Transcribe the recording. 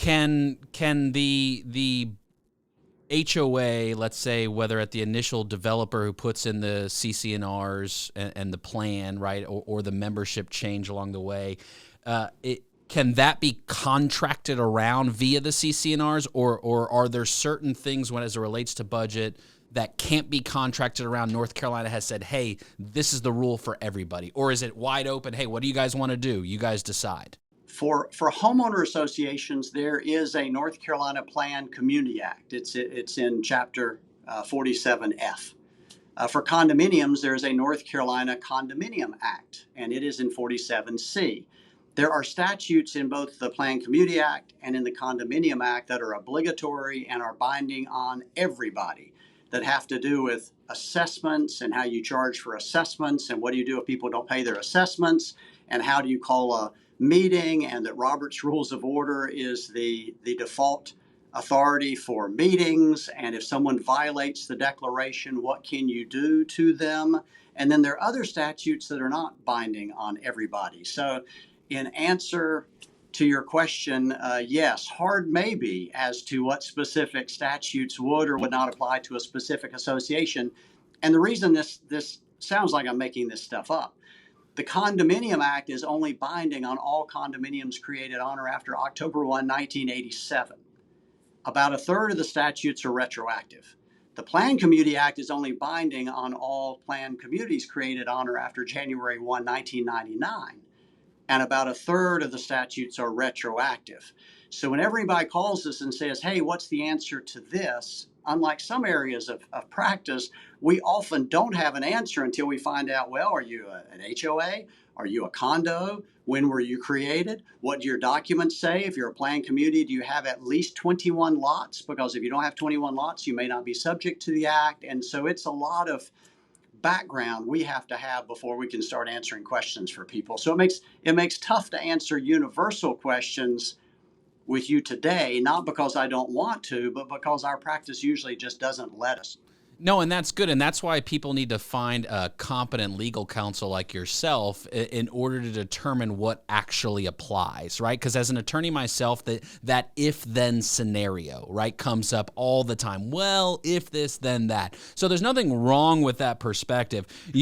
Can the HOA, let's say, whether at the initial developer who puts in the CC&Rs and the plan, right, or the membership change along the way, can that be contracted around via the CC&Rs, or are there certain things as it relates to budget that can't be contracted around? North Carolina has said, hey, this is the rule for everybody. Or is it wide open? Hey, what do you guys want to do? You guys decide. For homeowner associations, there is a North Carolina Plan Community Act. It's in Chapter 47F. For condominiums, there's a North Carolina Condominium Act, and it is in 47C. There are statutes in both the Plan Community Act and in the Condominium Act that are obligatory and are binding on everybody, that have to do with assessments and how you charge for assessments, and what do you do if people don't pay their assessments, and how do you call a meeting, and that Robert's Rules of Order is the default authority for meetings, and if someone violates the declaration, what can you do to them? And then there are other statutes that are not binding on everybody. So in answer to your question, yes, hard maybe as to what specific statutes would or would not apply to a specific association. And the reason this sounds like I'm making this stuff up, the Condominium Act is only binding on all condominiums created on or after October 1, 1987. About a third of the statutes are retroactive. The Plan Community Act is only binding on all planned communities created on or after January 1, 1999. And about a third of the statutes are retroactive. So when everybody calls us and says, hey, what's the answer to this? Unlike some areas of practice, we often don't have an answer until we find out, well, are you an HOA? Are you a condo? When were you created? What do your documents say? If you're a planned community, do you have at least 21 lots? Because if you don't have 21 lots, you may not be subject to the act. And so it's a lot of background we have to have before we can start answering questions for people. So it makes tough to answer universal questions with you today, not because I don't want to, but because our practice usually just doesn't let us. No, and that's good, and that's why people need to find a competent legal counsel like yourself in order to determine what actually applies, right? Because as an attorney myself, that if-then scenario, right, comes up all the time. Well, if this, then that. So there's nothing wrong with that perspective.